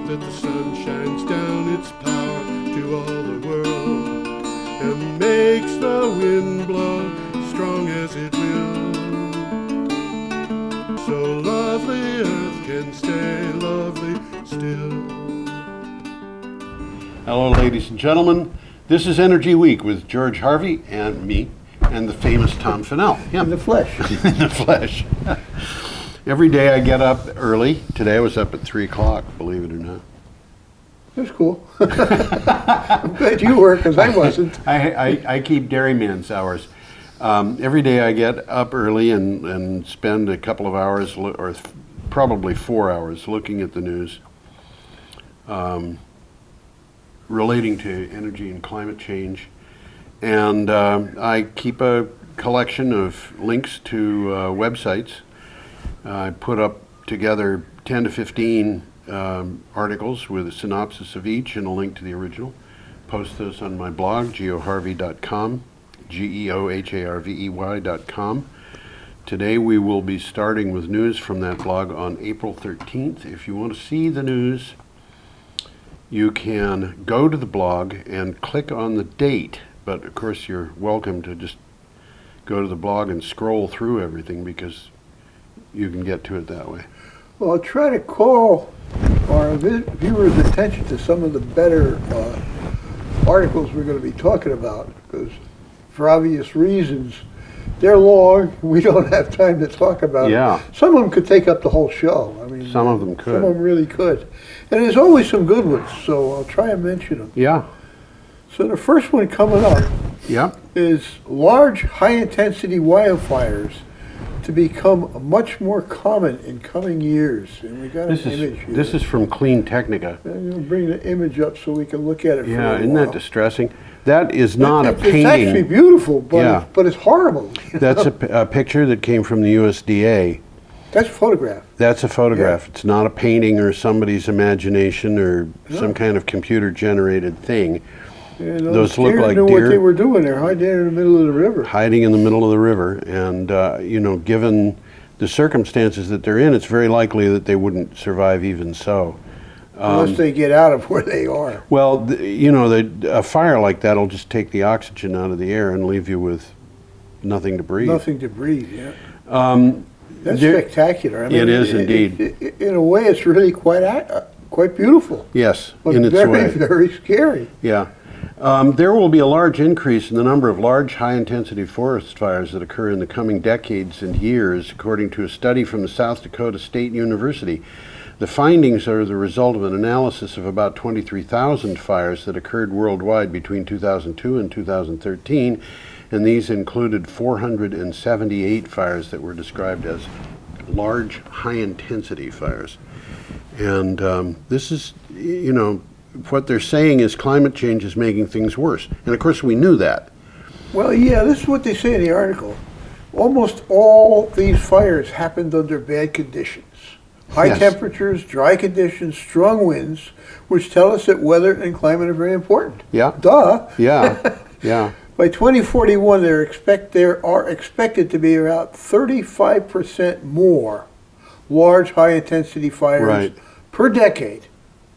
that the sun shines down its power to all the world and makes the wind blow strong as it will. So lovely earth can stay lovely still. Hello, ladies and gentlemen. This is Energy Week with George Harvey and me and the famous Tom Fennell. Yeah. In the flesh. In the flesh. Every day I get up early. Today I was up at 3 o'clock, believe it or not. That's cool. I'm glad you were, because I wasn't. I keep dairyman's hours. Every day I get up early and spend a couple of hours, or probably 4 hours, looking at the news relating to energy and climate change. And I keep a collection of links to websites. I put up together 10 to 15 articles with a synopsis of each and a link to the original. Post those on my blog, geoharvey.com, geoharvey.com. Today we will be starting with news from that blog on April 13th. If you want to see the news, you can go to the blog and click on the date, but of course you're welcome to just go to the blog and scroll through everything, because you can get to it that way. Well, I'll try to call our viewers' attention to some of the better articles we're going to be talking about, because for obvious reasons, they're long. We don't have time to talk about Yeah. it. Some of them could take up the whole show. I mean, Some of them could. Some of them really could. And there's always some good ones, so I'll try and mention them. Yeah. So the first one coming up is large, high-intensity wildfires to become much more common in coming years. And we got an image here. This is from Clean Technica. I'm going to bring the image up so we can look at it for a while. Yeah, isn't that distressing? That is not a painting. It's actually beautiful, but it's horrible. That's a picture that came from the USDA. That's a photograph. That's a photograph. Yeah. It's not a painting or somebody's imagination or some kind of computer-generated thing. Yeah, those look like knew deer. What they were doing there, hiding in the middle of the river. Hiding in the middle of the river. And, given the circumstances that they're in, it's very likely that they wouldn't survive even so. Unless they get out of where they are. Well, a fire like that will just take the oxygen out of the air and leave you with nothing to breathe. Nothing to breathe, yeah. That's spectacular. I mean, it is indeed. In a way, it's really quite beautiful. Yes, but in its very, way. very scary. Yeah. There will be a large increase in the number of large, high-intensity forest fires that occur in the coming decades and years, according to a study from the South Dakota State University. The findings are the result of an analysis of about 23,000 fires that occurred worldwide between 2002 and 2013, and these included 478 fires that were described as large, high-intensity fires. And this is, what they're saying is climate change is making things worse. And of course we knew that. Well, yeah, this is what they say in the article. Almost all these fires happened under bad conditions. High temperatures, dry conditions, strong winds, which tell us that weather and climate are very important. Yeah. Duh. Yeah. Yeah. By 2041, there are expected to be about 35% more large, high-intensity fires per decade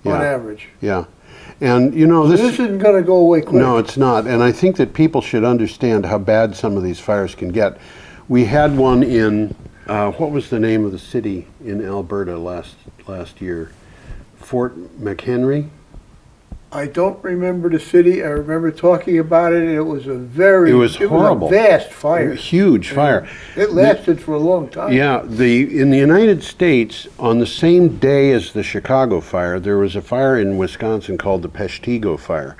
on average. Yeah. And, this isn't going to go away quick. No, it's not. And I think that people should understand how bad some of these fires can get. We had one in, what was the name of the city in Alberta last year? Fort McHenry? I don't remember the city. I remember talking about it, and it was horrible. It was a vast fire. A huge fire. It lasted for a long time. Yeah, in the United States, on the same day as the Chicago fire, there was a fire in Wisconsin called the Peshtigo fire,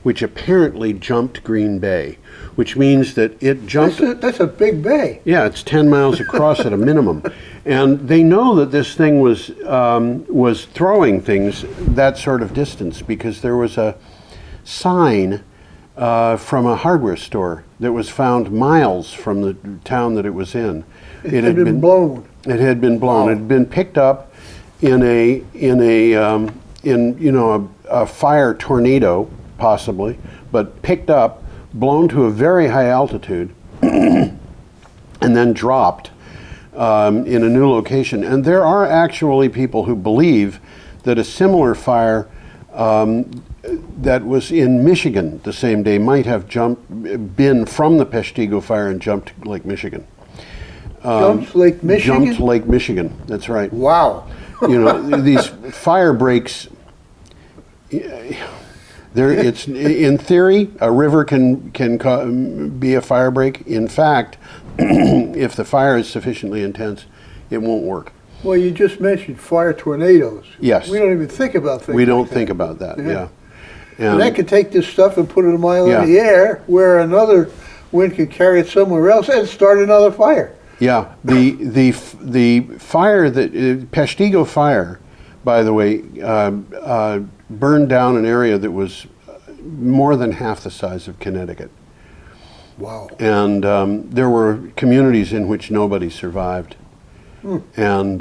which apparently jumped Green Bay, which means that it jumped... That's a big bay. Yeah, it's 10 miles across at a minimum. And they know that this thing was throwing things that sort of distance, because there was a sign from a hardware store that was found miles from the town that it was in. It had been blown. It had been blown. Wow. It had been picked up in a fire tornado, possibly, but picked up, blown to a very high altitude, and then dropped in a new location. And there are actually people who believe that a similar fire that was in Michigan the same day might have been from the Peshtigo fire and jumped Lake Michigan. Jumped Lake Michigan? Jumped Lake Michigan, that's right. Wow. You know, these fire breaks, it's in theory, a river can be a fire break. In fact, if the fire is sufficiently intense, it won't work. Well, you just mentioned fire tornadoes. Yes. We don't even think about things We don't like think that. about that, yeah. And that could take this stuff and put it a mile in the air, where another wind could carry it somewhere else and start another fire. Yeah, the fire that Peshtigo fire, by the way, burned down an area that was more than half the size of Connecticut. Wow. And there were communities in which nobody survived. And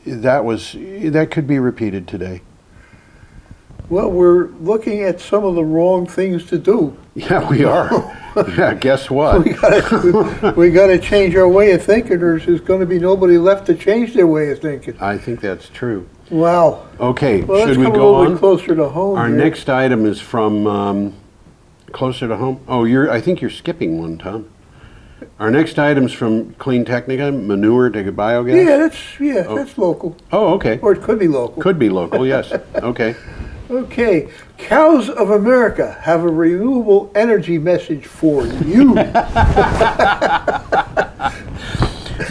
that could be repeated today. Well, we're looking at some of the wrong things to do. Yeah, we are. Yeah, guess what? We got to change our way of thinking, or there's going to be nobody left to change their way of thinking. I think that's true. Wow. Okay, Well, should let's we come go a little on? bit closer to home. Our here. next item is from closer to home. Oh, I think you're skipping one, Tom. Our next item's from Clean Technica, manure to biogas. Yeah, that's local, Oh, okay. or it could be local. Could be local, yes. Okay. Okay, Cows of America have a renewable energy message for you.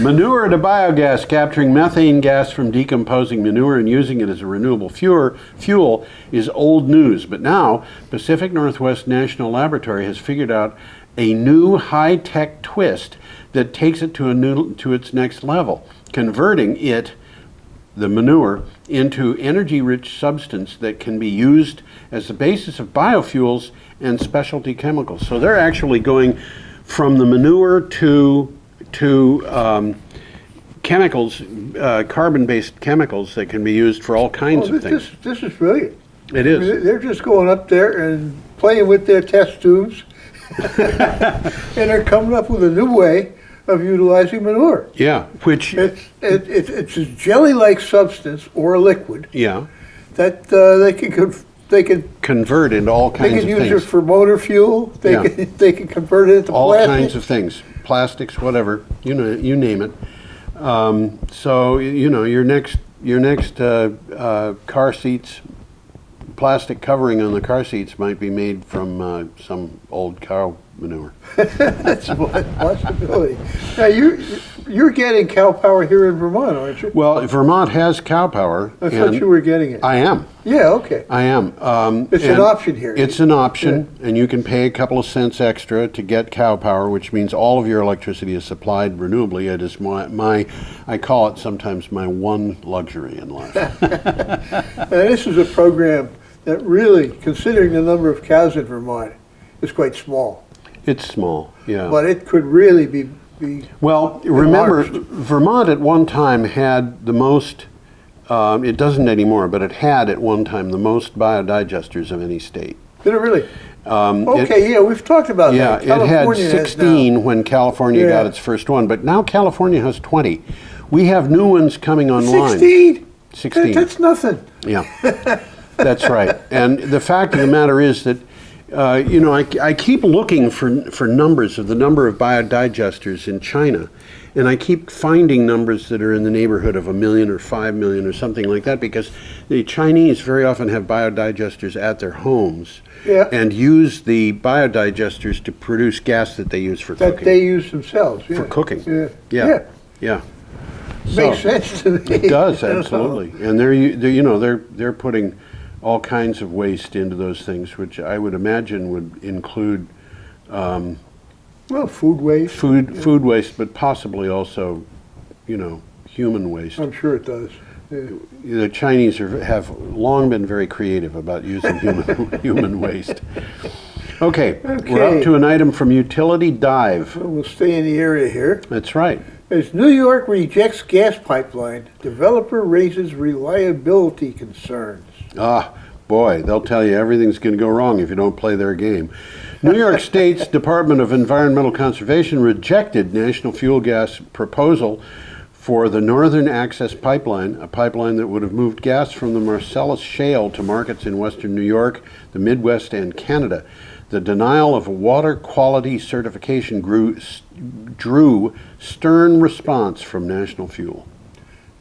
Manure to biogas, capturing methane gas from decomposing manure and using it as a renewable fuel is old news. But now, Pacific Northwest National Laboratory has figured out a new high-tech twist that takes it to its next level, converting the manure, into energy-rich substance that can be used as the basis of biofuels and specialty chemicals. So they're actually going from the manure to chemicals, carbon-based chemicals that can be used for all kinds of things. This is brilliant. It is. They're just going up there and playing with their test tubes, and they're coming up with a new way of utilizing manure. Yeah, which It's a jelly-like substance or a liquid that they can convert into all kinds of use things. it for motor fuel. They can convert it into All plastic. kinds of things, plastics, whatever, you name it. So your next car seats, plastic covering on the car seats might be made from some old cow manure. That's one possibility. Now you're getting cow power here in Vermont, aren't you? Well, Vermont has cow power. I thought you were getting it. I am. Yeah, okay. I am. It's an option here. It's an option, and you can pay a couple of cents extra to get cow power, which means all of your electricity is supplied renewably. It is I call it sometimes my one luxury in life. Now, this is a program that really, considering the number of cows in Vermont, is quite small. It's small, yeah. But it could really be Well, remember, enlarged. Vermont at one time had the most, it doesn't anymore, but it had at one time the most biodigesters of any state. Did it really? We've talked about that. Yeah, it had California has 16 when California got its first one, but now California has 20. We have new ones coming online. 16? 16. That's nothing. Yeah, that's right. And the fact of the matter is that, I keep looking for numbers of the number of biodigesters in China, and I keep finding numbers that are in the neighborhood of 1 million or 5 million or something like that, because the Chinese very often have biodigesters at their homes and use the biodigesters to produce gas that they use for cooking. That they use themselves. For cooking. Yeah. Makes sense to me. It does, absolutely. And they're putting all kinds of waste into those things, which I would imagine would include food waste. Food waste, but possibly also, human waste. I'm sure it does. Yeah. The Chinese have long been very creative about using human waste. Okay, we're up to an item from Utility Dive. Well, we'll stay in the area here. That's right. As New York rejects gas pipeline, developer raises reliability concerns. Ah, boy, they'll tell you everything's going to go wrong if you don't play their game. New York State's Department of Environmental Conservation rejected National Fuel Gas proposal for the Northern Access Pipeline, a pipeline that would have moved gas from the Marcellus Shale to markets in western New York, the Midwest, and Canada. The denial of water quality certification drew stern response from National Fuel.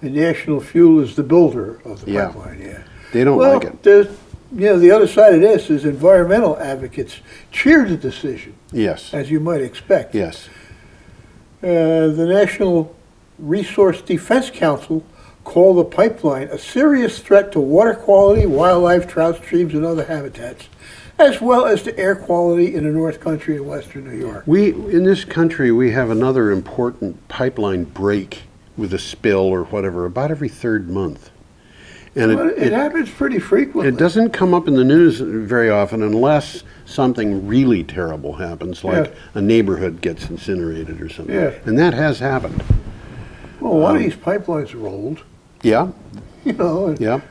And National Fuel is the builder of the pipeline, yeah. They don't Well, like it. there's, the other side of this is environmental advocates cheered the decision, Yes. as you might expect. Yes. The National Resource Defense Council called the pipeline a serious threat to water quality, wildlife, trout streams, and other habitats, as well as to air quality in the North Country and Western New York. In this country, we have another important pipeline break with a spill or whatever about every third month. And It happens pretty frequently. it doesn't come up in the news very often unless something really terrible happens, like a neighborhood gets incinerated or something. Yeah. And that has happened. Well, one of these pipelines are old, Yeah, and yeah.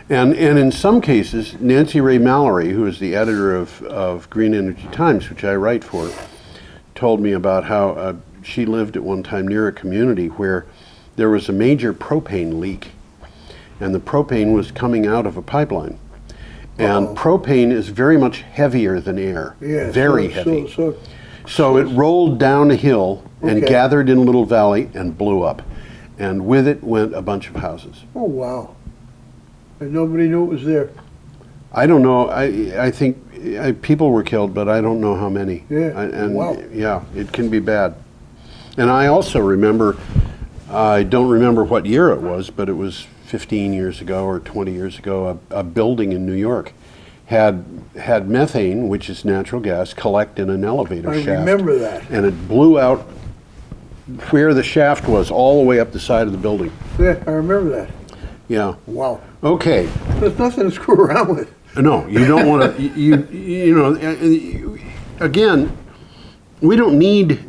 And in some cases, Nancy Ray Mallory, who is the editor of Green Energy Times, which I write for, told me about how she lived at one time near a community where there was a major propane leak, and the propane was coming out of a pipeline. And propane is very much heavier than air, very heavy. So it rolled down a hill and gathered in a little valley and blew up. And with it went a bunch of houses. Oh, wow. And nobody knew it was there. I don't know. I think people were killed, but I don't know how many. Yeah. Wow. Yeah, it can be bad. And I also remember, I don't remember what year it was, but it was 15 years ago or 20 years ago, a building in New York had methane, which is natural gas, collect in an elevator shaft. I remember that. And it blew out where the shaft was, all the way up the side of the building. Yeah, I remember that. Yeah. Wow. Okay. There's nothing to screw around with. No, you don't want to, again, we don't need,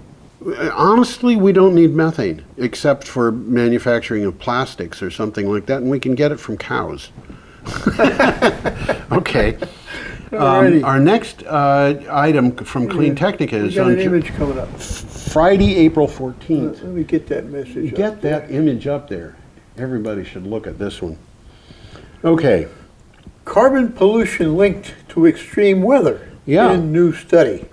honestly, we don't need methane, except for manufacturing of plastics or something like that, and we can get it from cows. Okay. Our next item from Clean Technica is got on an image coming up. Friday, April 14th. Let me get that message Get up that there. image up there. Everybody should look at this one. Okay. Carbon pollution linked to extreme weather in new study.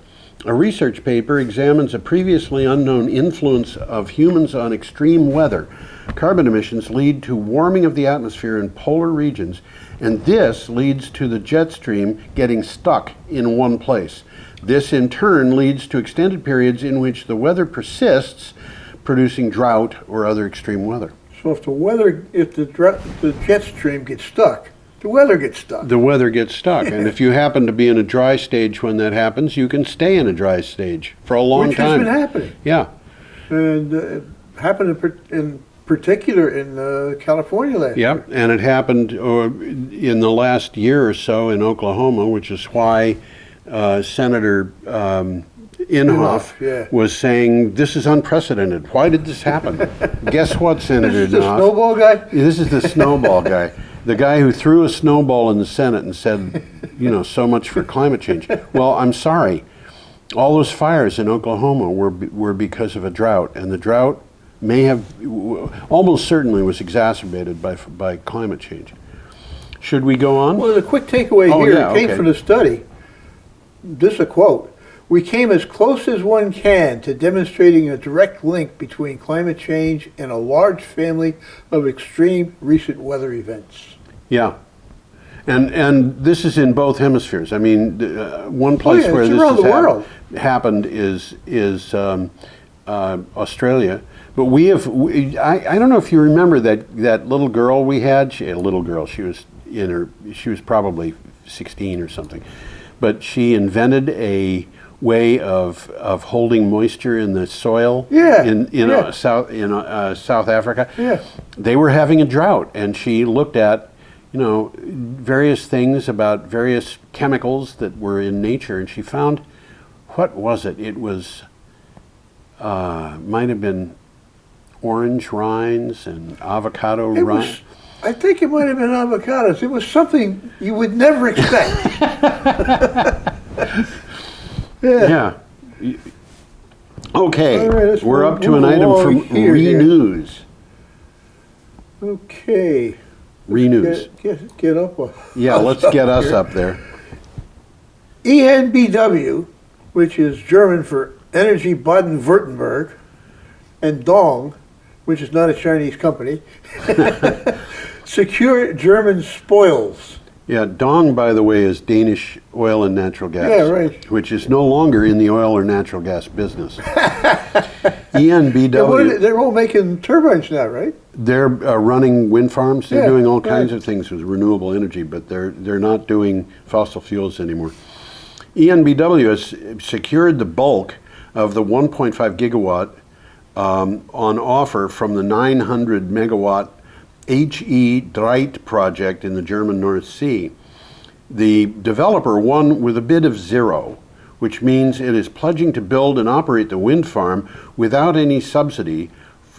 A research paper examines a previously unknown influence of humans on extreme weather. Carbon emissions lead to warming of the atmosphere in polar regions, and this leads to the jet stream getting stuck in one place. This in turn leads to extended periods in which the weather persists, producing drought or other extreme weather. So if the jet stream gets stuck, the weather gets stuck. The weather gets stuck, and if you happen to be in a dry stage when that happens, you can stay in a dry stage for a long time. Which has been happening. Yeah. And it happened in particular in California last year. Yep, and it happened in the last year or so in Oklahoma, which is why Senator Inhofe was saying, this is unprecedented. Why did this happen? Guess what, Senator Inhofe? This is the snowball guy? This is the snowball guy. The guy who threw a snowball in the Senate and said, so much for climate change. Well, I'm sorry. All those fires in Oklahoma were because of a drought, and the drought may have, almost certainly was exacerbated by climate change. Should we go on? Well, the quick takeaway came from the study. This is a quote. We came as close as one can to demonstrating a direct link between climate change and a large family of extreme recent weather events. Yeah. And this is in both hemispheres. I mean, one place where this has happened is Australia. But I don't know if you remember that little girl we had. She was probably 16 or something. But she invented a way of holding moisture in the soil in South Africa. Yeah. They were having a drought, and she looked at various things about various chemicals that were in nature, and she found, what was it? It was might have been orange rinds and avocado rinds. I think it might have been avocados. It was something you would never expect. Yeah. Okay, right, we're up to an item from Renews. Okay. Renews. Get up. Yeah, let's get us up there. EnBW, which is German for Energy Baden-Württemberg, and Dong, which is not a Chinese company, secure German spoils. Yeah, Dong, by the way, is Danish oil and natural gas. Yeah, right. Which is no longer in the oil or natural gas business. EnBW. They're all making turbines now, right? They're running wind farms. They're Yeah, doing all kinds right. of things with renewable energy, but they're not doing fossil fuels anymore. EnBW has secured the bulk of the 1.5 gigawatt on offer from the 900 megawatt HE Dreit project in the German North Sea. The developer won with a bid of 0, which means it is pledging to build and operate the wind farm without any subsidy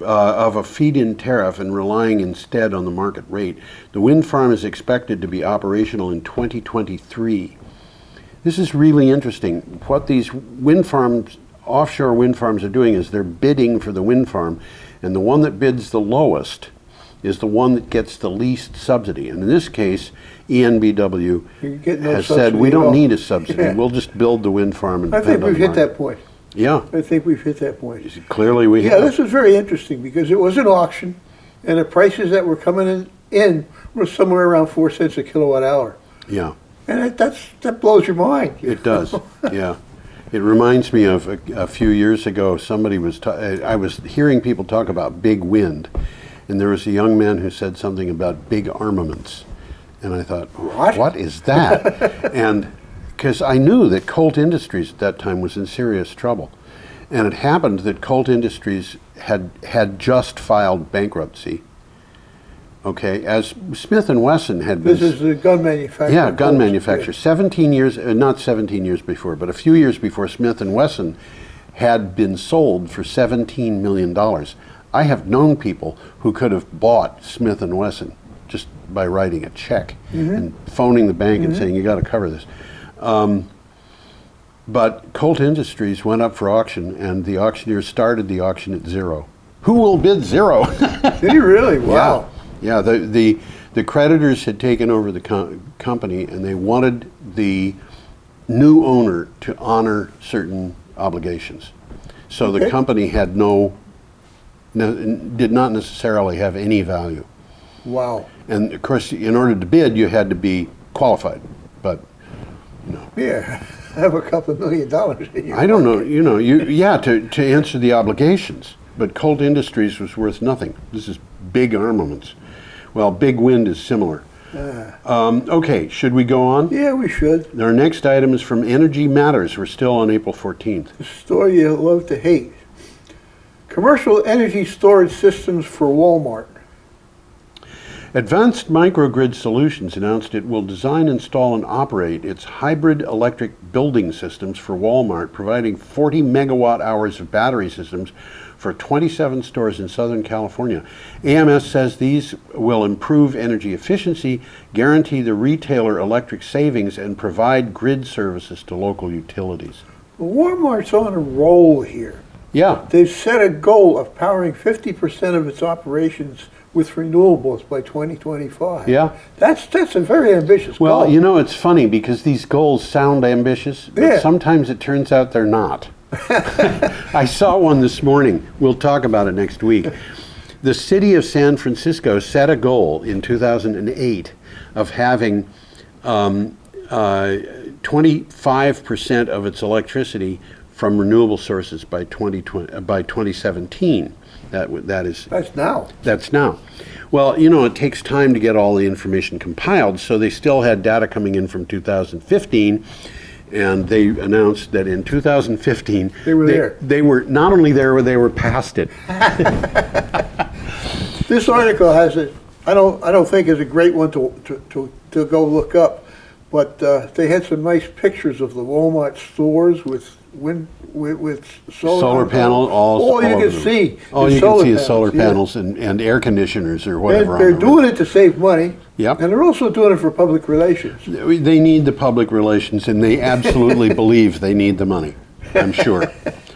of a feed-in tariff and relying instead on the market rate. The wind farm is expected to be operational in 2023. This is really interesting. What these wind farms, offshore wind farms, are doing is they're bidding for the wind farm, and the one that bids the lowest is the one that gets the least subsidy. And in this case, EnBW has said, we don't need a subsidy. Yeah. We'll just build the wind farm and I depend think on we've the hit market. that point. Yeah, I think we've hit that point. clearly we Yeah, have. this is very interesting because it was an auction, and the prices that were coming in were somewhere around 4 cents a kilowatt hour. Yeah, And that blows your mind. it does. Yeah. It reminds me of a few years ago, I was hearing people talk about big wind, and there was a young man who said something about big armaments. And I thought, what is that? And because I knew that Colt Industries at that time was in serious trouble. And it happened that Colt Industries had just filed bankruptcy. Okay, as Smith & Wesson had been... This is the gun manufacturer. Yeah, gun manufacturer. 17 years, not 17 years before, but a few years before, Smith & Wesson had been sold for $17 million. I have known people who could have bought Smith & Wesson just by writing a check and phoning the bank and saying, you got to cover this. But Colt Industries went up for auction, and the auctioneer started the auction at 0. Who will bid 0? Did he really? Wow. Yeah, the creditors had taken over the company, and they wanted the new owner to honor certain obligations. So the company had did not necessarily have any value. Wow. And of course, in order to bid, you had to be qualified. But Yeah, have a couple of $1 million in your I don't know. To answer the obligations. But Colt Industries was worth nothing. This is big armaments. Well, big wind is similar. Okay, should we go on? Yeah, we should. Our next item is from Energy Matters. We're still on April 14th. The story you love to hate. Commercial energy storage systems for Walmart. Advanced Microgrid Solutions announced it will design, install, and operate its hybrid electric building systems for Walmart, providing 40 megawatt hours of battery systems for 27 stores in Southern California. AMS says these will improve energy efficiency, guarantee the retailer electric savings, and provide grid services to local utilities. Walmart's on a roll here. Yeah, They've set a goal of powering 50% of its operations with renewables by 2025. yeah. That's a very ambitious Well, goal. you know, it's funny because these goals sound ambitious, but Yeah. sometimes it turns out they're not. I saw one this morning. We'll talk about it next week. The city of San Francisco set a goal in 2008 of having 25% of its electricity from renewable sources by 2017. That's now. That's now. Well, you know, it takes time to get all the information compiled, so they still had data coming in from 2015, and they announced that in 2015 They were there. They were not only there, they were past it. This article has it. I don't think is a great one to go look up, but they had some nice pictures of the Walmart stores with Solar panel, all you can see. All is you can see is panels, solar yeah. panels and air conditioners or whatever. And they're doing it to save money. Yep. And they're also doing it for public relations. They need the public relations, and they absolutely believe they need the money, I'm sure.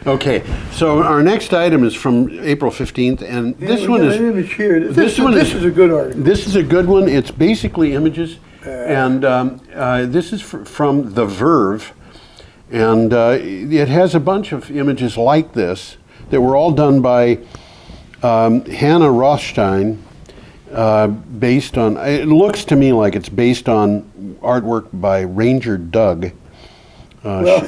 Okay, so our next item is from April 15th, and Yeah, this we one got is an image here. this one this is a good article. This is a good one. It's basically images, and this is from The Verve, and it has a bunch of images like this that were all done by Hannah Rothstein, based on, it looks to me like it's based on artwork by Ranger Doug. Well,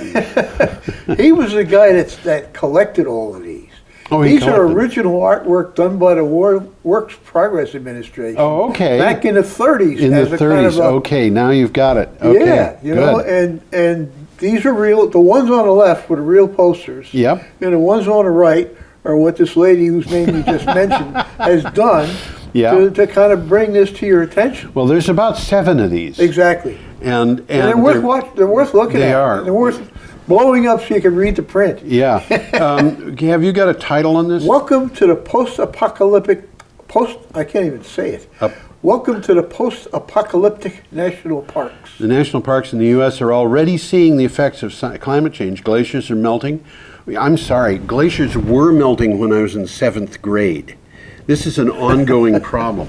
he was the guy that collected all of these. Oh, he These are collected. original artwork done by the Works Progress Administration. Oh, okay. Back in the 30s. In as the a kind 30s, of a, okay, now you've got it. Okay, yeah, you know, good. and these are real. The ones on the left were the real posters. Yep. And the ones on the right are what this lady whose name you just mentioned has done Yeah. to kind of bring this to your attention. Well, there's about 7 of these. Exactly. And they're worth they're worth looking they at. are. They're worth blowing up so you can read the print. Yeah. Have you got a title on this? Welcome to the post-apocalyptic I can't even say it. Welcome to the post-apocalyptic national parks. The national parks in the U.S. are already seeing the effects of climate change. Glaciers are melting. I'm sorry, glaciers were melting when I was in 7th grade. This is an ongoing problem.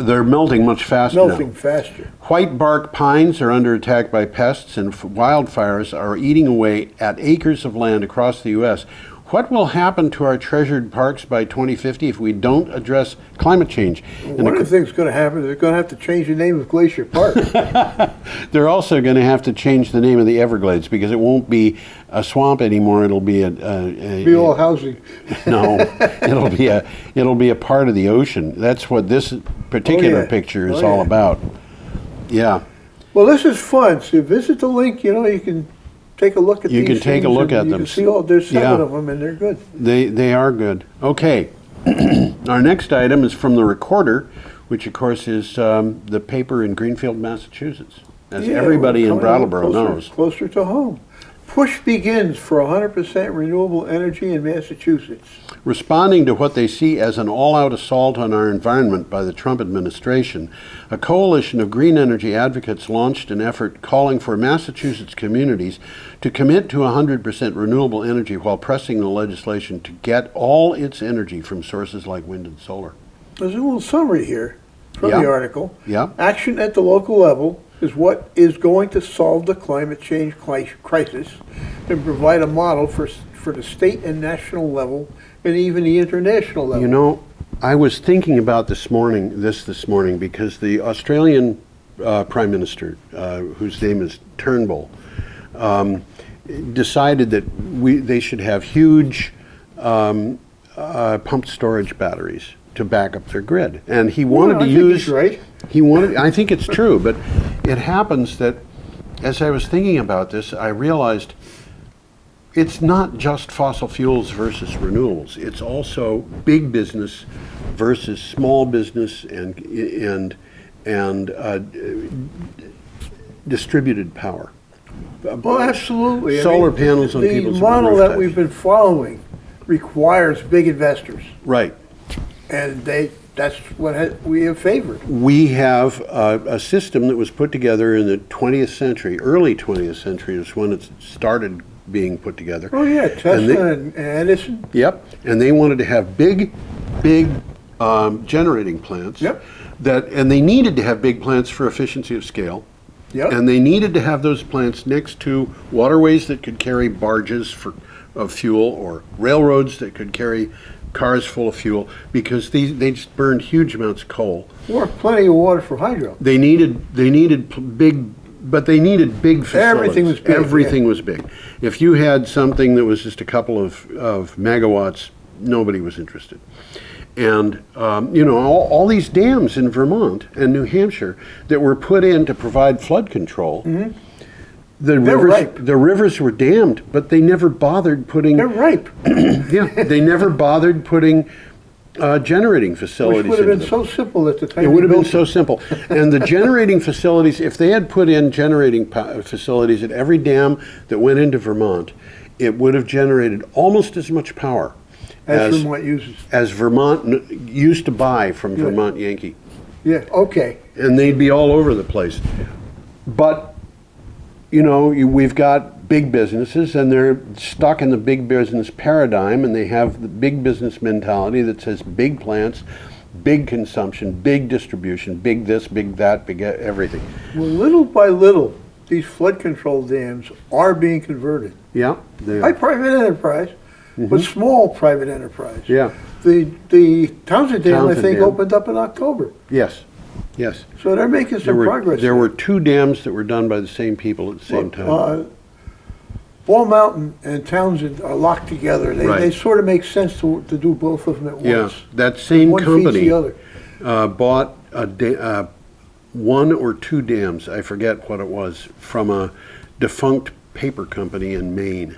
They're melting much faster Melting now. faster. White bark pines are under attack by pests, and wildfires are eating away at acres of land across the U.S. What will happen to our treasured parks by 2050 if we don't address climate change? One of the things going to happen is they're going to have to change the name of Glacier Park. They're also going to have to change the name of the Everglades because it won't be a swamp anymore. It'll be Be all housing. no, it'll be a part of the ocean. That's what this particular yeah. picture is Oh, all yeah. about. Yeah. Well, this is fun. So visit the link. You know, you can take a look at You these can take a things look and at you them. can see all. There's 7 Yeah. of them, and they're good. They are good. Okay. Our next item is from the Recorder, which of course is the paper in Greenfield, Massachusetts, as Yeah, everybody we're in coming a little Brattleboro knows. Closer to home. Push begins for 100% renewable energy in Massachusetts. Responding to what they see as an all-out assault on our environment by the Trump administration, a coalition of green energy advocates launched an effort calling for Massachusetts communities to commit to 100% renewable energy while pressing the legislation to get all its energy from sources like wind and solar. There's a little summary here from Yeah. the article. Yeah. Action at the local level is what is going to solve the climate change crisis and provide a model for the state and national level and even the international level. You know, I was thinking about this morning because the Australian Prime Minister, whose name is Turnbull, decided that they should have huge pumped storage batteries to back up their grid, and he wanted to use. He's right. He wanted. I think it's true, but it happens that as I was thinking about this, I realized it's not just fossil fuels versus renewables. It's also big business versus small business and distributed power. Well, absolutely. Solar panels on people's The model that rooftops. we've been following requires big investors, Right. and that's what we have favored. We have a system that was put together in the 20th century, early 20th century is when it started being put together. Oh yeah, And Tesla and Edison. Yep, and they wanted to have big generating plants. Yep. And they needed to have big plants for efficiency of scale. Yep. And they needed to have those plants next to waterways that could carry barges of fuel, or railroads that could carry cars full of fuel, because they just burned huge amounts of coal. Or plenty of water for hydro. They needed big facilities. Everything was big, Everything was big. If you had something that was just a couple of megawatts, nobody was interested. And all these dams in Vermont and New Hampshire that were put in to provide flood control. Mm-hmm. The rivers were dammed, but they never bothered putting. They're ripe. They never bothered putting generating facilities. Which would have into been them. so simple at the time. It would have we been built so it. simple. And the generating facilities, if they had put in generating facilities at every dam that went into Vermont, it would have generated almost as much power As Vermont uses. as Vermont used to buy from Vermont Yankee. Yeah. Okay. And they'd be all over the place. But, we've got big businesses, and they're stuck in the big business paradigm, and they have the big business mentality that says big plants, big consumption, big distribution, big this, big that, big everything. Well, little by little, these flood control dams are being converted. Yeah, they By are. private enterprise, but small private enterprise. Yeah. The Townsend Dam, I Townsend think, Dam. opened up in October. Yes, yes. So they're making some progress. There were 2 dams that were done by the same people at the same time. Ball Mountain and Townsend are locked together. They Right. sort of make sense to do both of them at Yeah, once. that same One feeds company the other. bought 1 or 2 dams, I forget what it was, from a defunct paper company in Maine.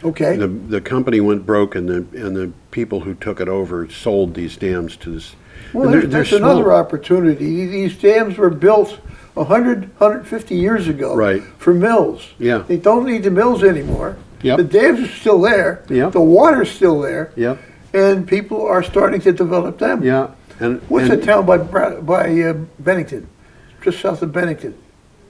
Okay. The company went broke, and the people who took it over sold these dams to this. Well, and that's small. another opportunity. These dams were built 100, 150 years ago Right. for mills. Yeah. They don't need the mills anymore. Yep. The dams are still there. Yep. The water's still there. Yep. And people are starting to develop them. Yeah. And What's and, the town by Bennington? Just south of Bennington.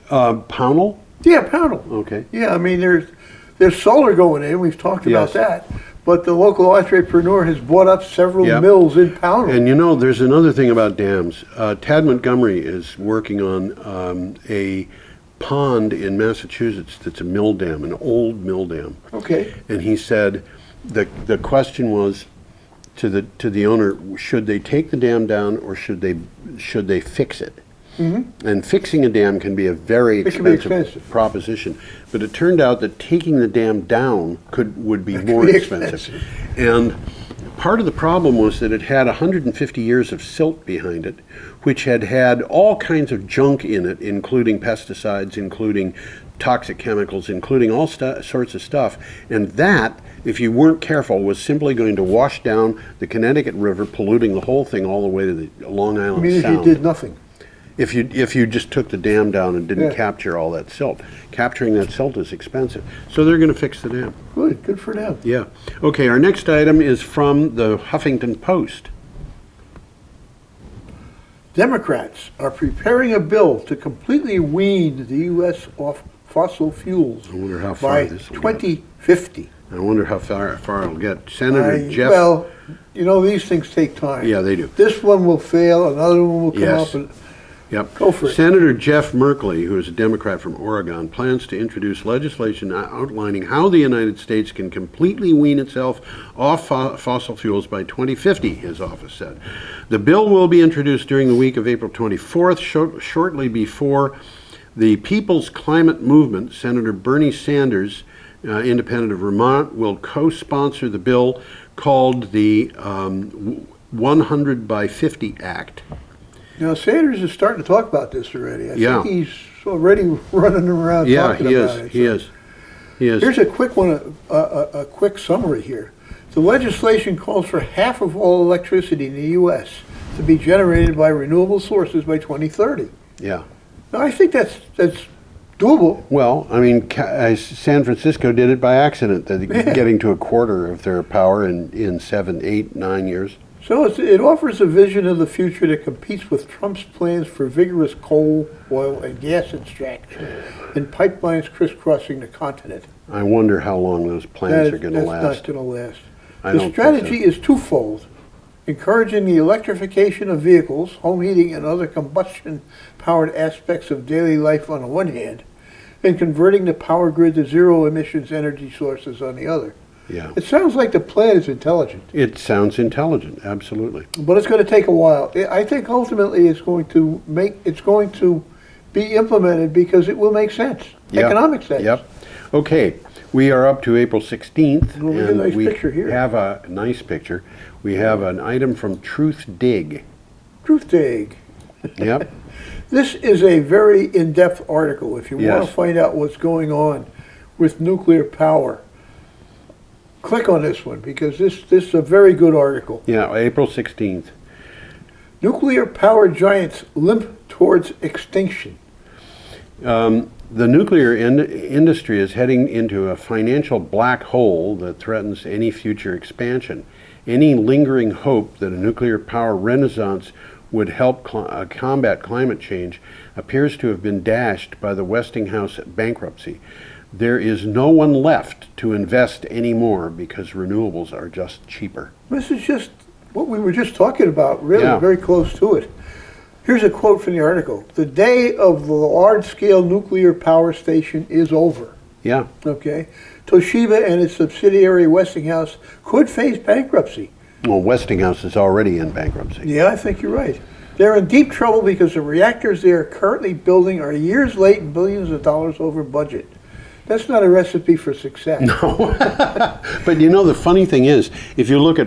Pownell? Yeah, Pownell. Okay. Yeah, I mean, there's solar going in. We've talked about Yes. that. But the local entrepreneur has bought up several Yep. mills in Pownell. And you know, there's another thing about dams. Tad Montgomery is working on a pond in Massachusetts that's a mill dam, an old mill dam. Okay. And he said the question was to the owner, should they take the dam down or should they fix it? Mm-hmm. And fixing a dam can be a very It can be expensive expensive. proposition. But it turned out that taking the dam down would be more be expensive. And part of the problem was that it had 150 years of silt behind it, which had all kinds of junk in it, including pesticides, including toxic chemicals, including all sorts of stuff. And that, if you weren't careful, was simply going to wash down the Connecticut River, polluting the whole thing all the way to the Long I Island mean, if Sound. you did nothing. If you just took the dam down and didn't Yeah. capture all that silt. Capturing that silt is expensive. So they're going to fix the dam. Good for them. Yeah. Okay, our next item is from the Huffington Post. Democrats are preparing a bill to completely wean the U.S. off fossil fuels I wonder how far by this will get. 2050. I wonder how far it'll get. Senator Jeff. Well, you know, these things take time. Yeah, they do. This one will fail, another one will come Yes. up. And Yep. Go for it. Senator Jeff Merkley, who is a Democrat from Oregon, plans to introduce legislation outlining how the United States can completely wean itself off fossil fuels by 2050, his office said. The bill will be introduced during the week of April 24th, shortly before the People's Climate Movement. Senator Bernie Sanders, independent of Vermont, will co-sponsor the bill called the 100 by 50 Act. now, Sanders is starting to talk about this already. I Yeah. think he's already running around Yeah, talking he about is. it. He is. He is. Here's a quick one, a quick summary here. The legislation calls for half of all electricity in the U.S. to be generated by renewable sources by 2030. Yeah. Now, I think that's doable. Well, I mean, San Francisco did it by accident, getting to a quarter of their power in 7, 8, 9 years. So it offers a vision of the future that competes with Trump's plans for vigorous coal, oil, and gas extraction and pipelines crisscrossing the continent. I wonder how long those plans are going to That's last. not going to last. I The don't think strategy so. is twofold: encouraging the electrification of vehicles, home heating, and other combustion-powered aspects of daily life on the one hand, and converting the power grid to zero-emissions energy sources on the other. Yeah. It sounds like the plan is intelligent, It sounds intelligent, absolutely. but it's going to take a while. I think ultimately it's going to be implemented because it will make sense, Yeah. economic sense. Yep. Okay, we are up to April 16th, Well, we have a and nice we picture here. have a nice picture. We have an item from Truth Dig. Truth dig. Yep. This is a very in-depth article. If you want Yes. to find out what's going on with nuclear power, click on this one because this is a very good article. Yeah, April 16th. Nuclear power giants limp towards extinction. The nuclear industry is heading into a financial black hole that threatens any future expansion. Any lingering hope that a nuclear power renaissance would help combat climate change appears to have been dashed by the Westinghouse bankruptcy. there is no one left to invest anymore because renewables are just cheaper. This is just what we were just talking about, really, Yeah. very close to it. Here's a quote from the article. The day of the large-scale nuclear power station is over. Yeah. Okay? Toshiba and its subsidiary Westinghouse could face bankruptcy. Well, Westinghouse is already in bankruptcy. Yeah, I think you're right. They're in deep trouble because the reactors they are currently building are years late and billions of dollars over budget. That's not a recipe for success. No. But you know, the funny thing is, if you look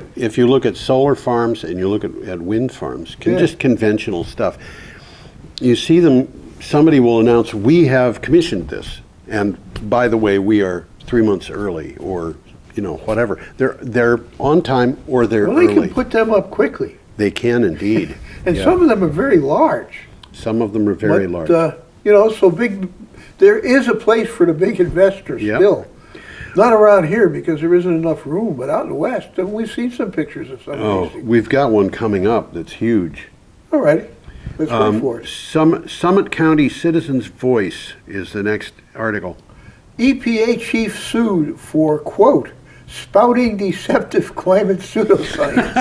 at solar farms and you look at wind farms, Yeah. just conventional stuff, you see them. Somebody will announce, "We have commissioned this," and by the way, we are 3 months early, or whatever. They're on time or they're Well, they early. can put them up quickly. They can indeed. And Yeah. some of them are very large. Some of them are very But, large. so big, there is a place for the big investors Yep. still. Not around here because there isn't enough room, but out in the West, and we've seen some pictures of some of these. We've got one coming up that's huge. All righty, let's wait for it. Summit County Citizens Voice is the next article. EPA chief sued for, quote, spouting deceptive climate pseudoscience.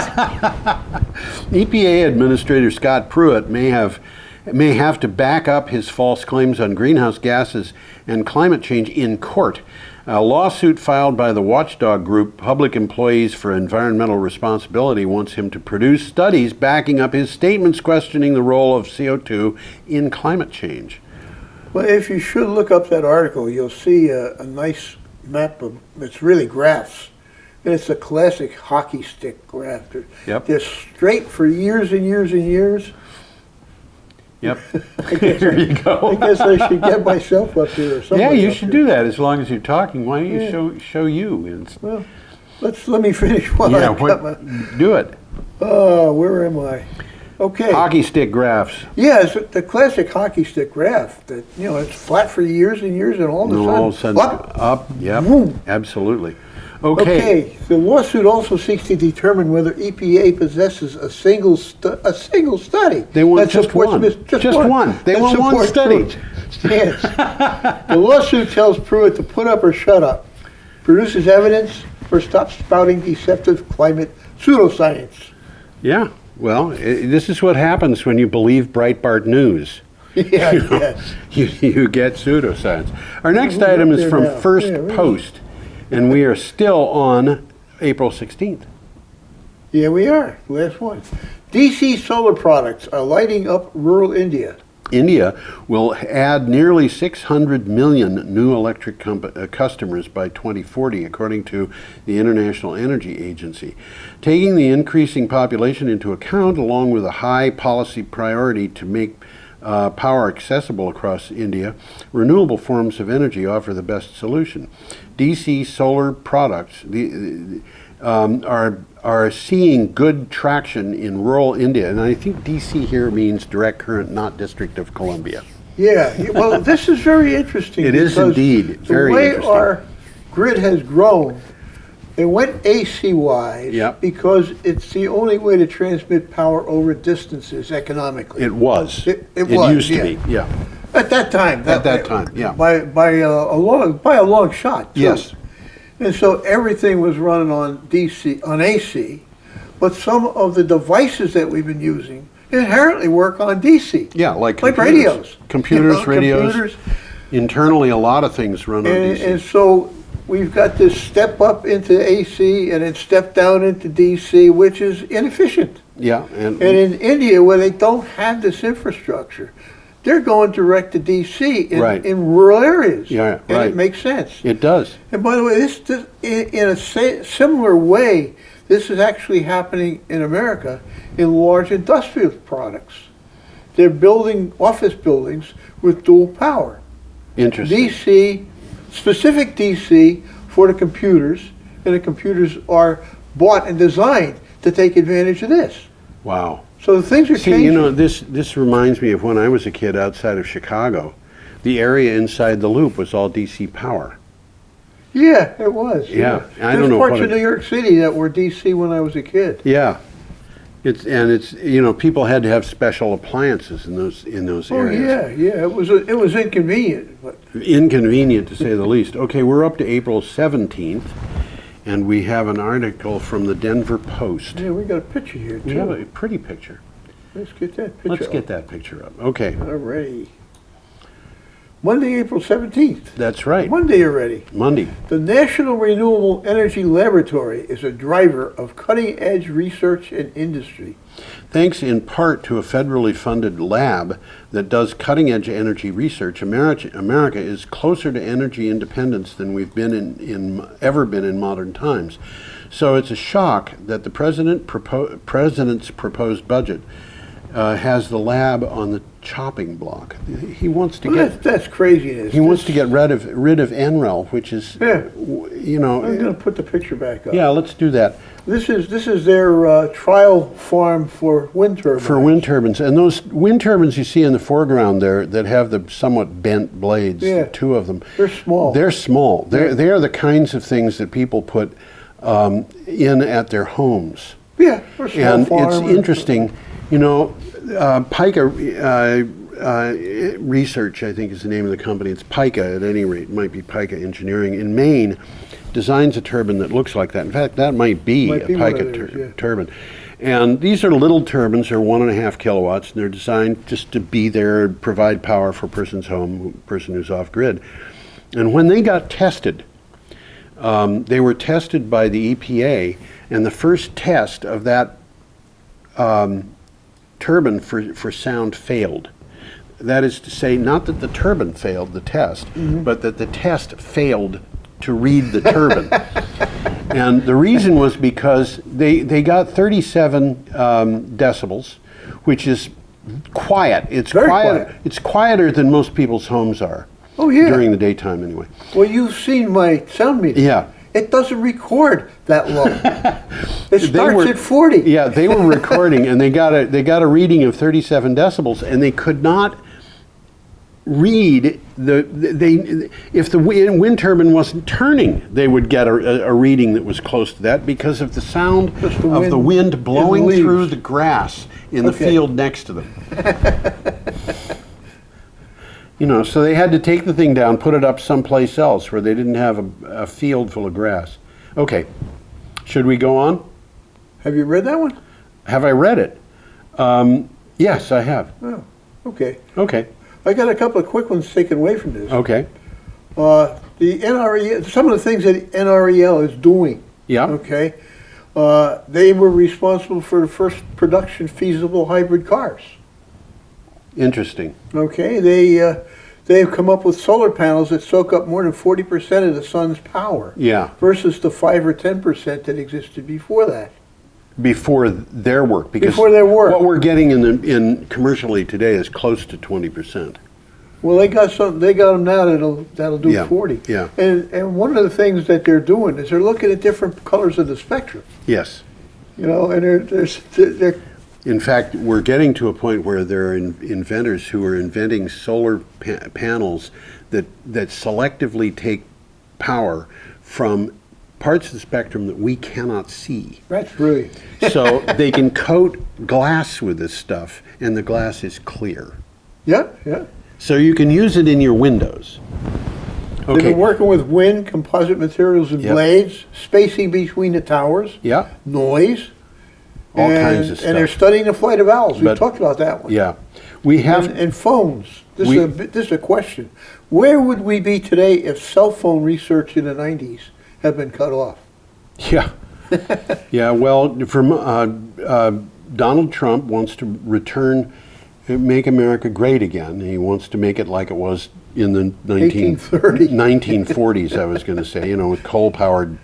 EPA Administrator Scott Pruit may have to back up his false claims on greenhouse gases and climate change in court. A lawsuit filed by the watchdog group Public Employees for Environmental Responsibility wants him to produce studies backing up his statements questioning the role of CO2 in climate change. Well, if you should look up that article, you'll see a nice map of, it's really graphs. And it's a classic hockey stick graph. Yep. They're straight for years and years and years. Yep. There There you go. I guess I should get myself up there or something. Yeah, you should do that as long as you're talking. Why don't you show you? Well, let me finish while Yeah, I got my, do it. where am I? Okay. Hockey stick graphs. Yeah, it's the classic hockey stick graph that, it's flat for years and years and all of a sudden, All of a sudden, up. Yep, Boom. Absolutely. Okay, the lawsuit also seeks to determine whether EPA possesses a single study. They want that just supports one. Just one. They that want one supports study. Pruitt. Yes. The lawsuit tells Pruitt to put up or shut up, produces evidence, or stop spouting deceptive climate pseudoscience. Yeah. Well, this is what happens when you believe Breitbart News. Yeah, You know, yes. you get pseudoscience. Our next Who's item up is there from now? First Yeah, really. Post, and we are still on April 16th. Yeah, we are. Last one. DC solar products are lighting up rural India. India will add nearly 600 million new electric customers by 2040, according to the International Energy Agency. Taking the increasing population into account, along with a high policy priority to make power accessible across India, renewable forms of energy offer the best solution. DC solar products are seeing good traction in rural India, and I think DC here means direct current, not District of Columbia. Yeah, well, this is very interesting. It is because indeed very the way interesting. our grid has grown, it went AC-wise Yep. because it's the only way to transmit power over distances economically. It was. It was, used to yeah. be. Yeah. At that time. At that time, yeah. By a long shot. Too. Yes. And so everything was running on AC, but some of the devices that we've been using inherently work on DC. Yeah, like radios. Computers, radios. Computers. Internally, a lot of things run on DC. And so we've got this step up into AC and then step down into DC, which is inefficient. Yeah, And in India, where they don't have this infrastructure, they're going direct to DC in rural areas. Yeah, and right. it makes sense. it does. And by the way, this in a similar way, this is actually happening in America in large industrial products. They're building office buildings with dual power. Interesting. DC, specific DC for the computers, and the computers are bought and designed to take advantage of this. Wow. So the things are See, changing. this reminds me of when I was a kid outside of Chicago. The area inside the loop was all DC power. Yeah, it was. Yeah, I There's don't know parts what of it- New York City that were DC when I was a kid. Yeah. It's people had to have special appliances in those Oh areas. yeah, it was inconvenient, but Inconvenient to say the least. Okay, we're up to April 17th, and we have an article from the Denver Post. Yeah, we got a picture here, too. We have a pretty picture. Let's get that picture Let's up. get that picture up. Okay. Alrighty. Monday, April 17th. That's right. Monday already. Monday. The National Renewable Energy Laboratory is a driver of cutting-edge research and industry. Thanks in part to a federally funded lab that does cutting-edge energy research, America is closer to energy independence than we've been ever been in modern times. So it's a shock that the president's proposed budget has the lab on the chopping block. He wants to That's craziness. He wants to get rid of NREL, which is, you know. I'm going to put the picture back up. Yeah, let's do that. This is their trial farm for wind turbines. For wind turbines, and those wind turbines you see in the foreground there that have the somewhat bent blades, two of them. They're small. They're small. They are the kinds of things that people put in at their homes. Yeah, for small and farm. It's interesting, you know. Pica Research, I think, is the name of the company. It's Pica, at any rate. It might be Pica Engineering in Maine. Designs a turbine that looks like that. In fact, that might be a Pica turbine. And these are little turbines. They're 1.5 kilowatts, and they're designed just to be there and provide power for a person's home, person who's off grid. And when they got tested, they were tested by the EPA, and the first test of that turbine for sound failed. That is to say, not that the turbine failed the test, but that the test failed to read the turbine. And the reason was because they got 37 decibels, which is quiet. It's quiet. It's quieter than most people's homes are. Oh, yeah. During the daytime, anyway. Well, you've seen my sound meter. Yeah. It doesn't record that low. It starts at 40. Yeah, they were recording, and they got a reading of 37 decibels, and they could not read if the wind turbine wasn't turning, they would get a reading that was close to that because of the sound of the wind blowing through the grass in the field next to them. You know, so they had to take the thing down, put it up someplace else where they didn't have a field full of grass. Okay, should we go on? Have you read that one? Have I read it? Yes, I have. Oh, okay. Okay. I got a couple of quick ones taken away from this. Okay. The NREL, some of the things that NREL is doing. Yeah. Okay. They were responsible for the first production feasible hybrid cars. Interesting. Okay, they've come up with solar panels that soak up more than 40% of the sun's power. Yeah. Versus the 5 or 10% that existed before that. Before their work, because before their work, what we're getting in commercially today is close to 20%. Well, they got some. They got them now that'll do 40. Yeah. And one of the things that they're doing is they're looking at different colors of the spectrum. Yes. You know, and they're in fact, we're getting to a point where there are inventors who are inventing solar panels that selectively take power from parts of the spectrum that we cannot see. That's brilliant. So they can coat glass with this stuff, and the glass is clear. Yeah, yeah. So you can use it in your windows. Okay. They've been working with wind, composite materials and blades, spacing between the towers, noise. All kinds of stuff. And they're studying the flight of owls. We've talked about that one. Yeah. We have... And phones. This is a question. Where would we be today if cell phone research in the 90s had been cut off? Yeah. Yeah, well, Donald Trump wants to make America great again. He wants to make it like it was in the 1940s, I was going to say, you know, with coal-powered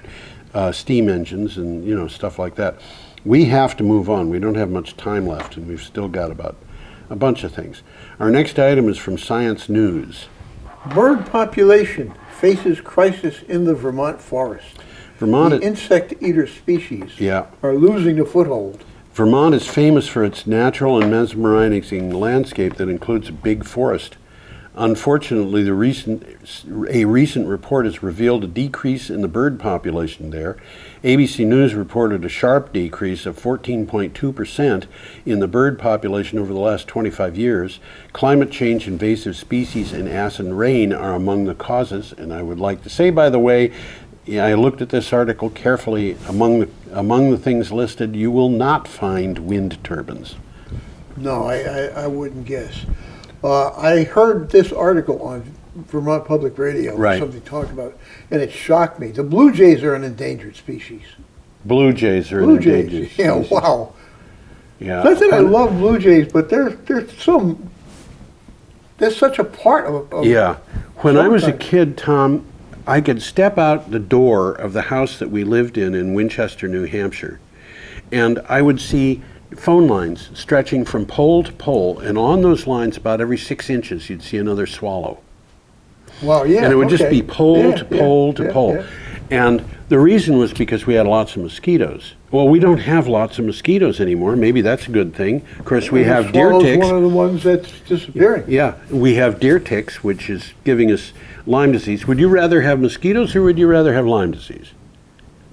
steam engines and, you know, stuff like that. We have to move on. We don't have much time left, and we've still got about a bunch of things. Our next item is from Science News. Bird population faces crisis in the Vermont forest. The insect eater species are losing a foothold. Vermont is famous for its natural and mesmerizing landscape that includes a big forest. Unfortunately, a recent report has revealed a decrease in the bird population there. ABC News reported a sharp decrease of 14.2% in the bird population over the last 25 years. Climate change, invasive species, and acid rain are among the causes. And I would like to say, by the way, I looked at this article carefully. Among the things listed, you will not find wind turbines. No, I wouldn't guess. I heard this article on Vermont Public Radio. Right. Somebody talked about it, and it shocked me. The blue jays are an endangered species. Blue jays are Blue an jays, endangered yeah, species. wow. Yeah. Not that I love blue jays, but they're such a part of Yeah. When I was a sometimes. kid, Tom, I could step out the door of the house that we lived in Winchester, New Hampshire, and I would see phone lines stretching from pole to pole, and on those lines, about every 6 inches, you'd see another swallow. Wow, yeah. And it would just okay. be pole Yeah, to pole to yeah, pole. yeah. And the reason was because we had lots of mosquitoes. Well, we don't have lots of mosquitoes anymore. Maybe that's a good thing. Of course, we And the have deer swallow's ticks. one of the ones that's disappearing. Yeah, we have deer ticks, which is giving us Lyme disease. Would you rather have mosquitoes or would you rather have Lyme disease?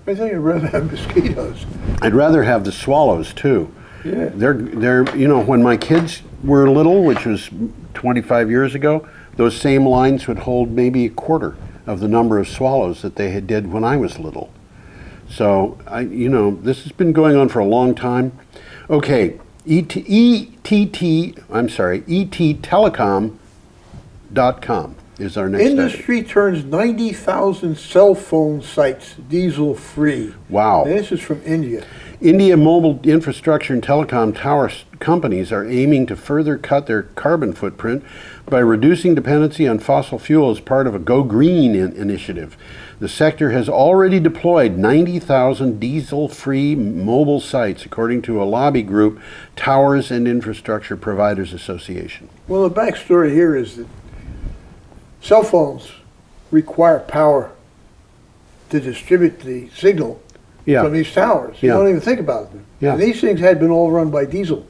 I think I'd rather have mosquitoes. I'd rather have the swallows too. Yeah. They're when my kids were little, which was 25 years ago, those same lines would hold maybe a quarter of the number of swallows that they did when I was little. So this has been going on for a long time. Okay, ettelecom.com is our next item. Industry turns 90,000 cell phone sites diesel free. Wow. And this is from India. India mobile infrastructure and telecom tower companies are aiming to further cut their carbon footprint by reducing dependency on fossil fuel as part of a Go Green initiative. The sector has already deployed 90,000 diesel-free mobile sites, according to a lobby group, Towers and Infrastructure Providers Association. Well, the backstory here is that cell phones require power to distribute the signal Yeah. from these towers. You Yeah. don't even think about them. Yeah. And these things had been all run by diesel,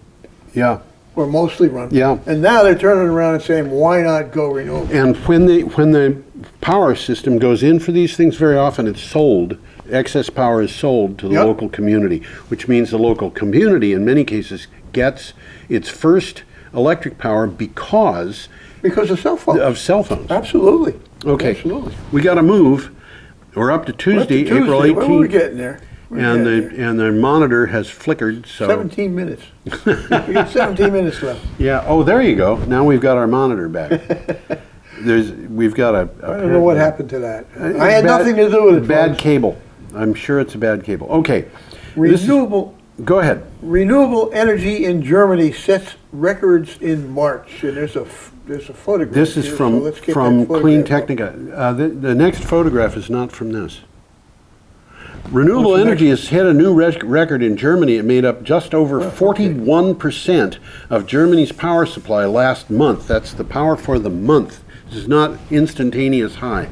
Yeah. or mostly run. Yeah. And now they're turning around and saying, why not go renewable? And when the power system goes in for these things, very often it's sold. Excess power is sold to the Yep. local community, which means the local community, in many cases, gets its first electric power because Because of cell phones. of cell phones. Absolutely. Okay, Absolutely. we got to move. We're up to Tuesday, Well, April Tuesday, well, we're 18th, getting there. We're and getting there. the monitor has flickered. So 17 minutes. We got 17 minutes left. yeah. Oh, there you go. Now we've got our monitor back. We've got a I don't know what happened to that. I had bad- nothing to do with it. Bad folks. cable. I'm sure it's a bad cable. Okay. This is- Go ahead. Renewable energy in Germany sets records in March, and there's a photograph. This is here, so from let's get from that Clean photograph up. Technica. The next photograph is not from this. Renewable What's the energy has hit a new record in Germany. It made up just over 41% of Germany's power supply last month. That's the power for the month. This is not instantaneous high.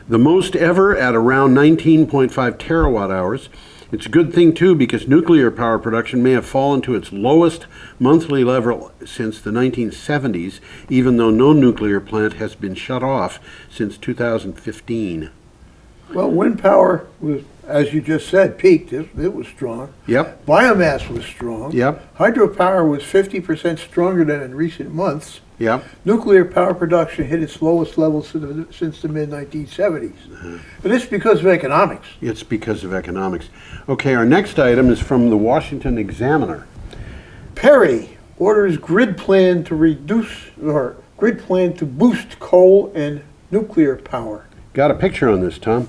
The most ever at around 19.5 terawatt hours. It's a good thing, too, because nuclear power production may have fallen to its lowest monthly level since the 1970s, even though no nuclear plant has been shut off since 2015. Well, wind power was, as you just said, peaked. It was strong. Yep, Biomass was strong. yep, Hydropower was 50% stronger than in recent months. yep. Nuclear power production hit its lowest level since the mid-1970s. Uh-huh. But it's because of economics. It's because of economics. Okay, our next item is from the Washington Examiner. Perry orders grid plan to boost coal and nuclear power. Got a picture on this, Tom.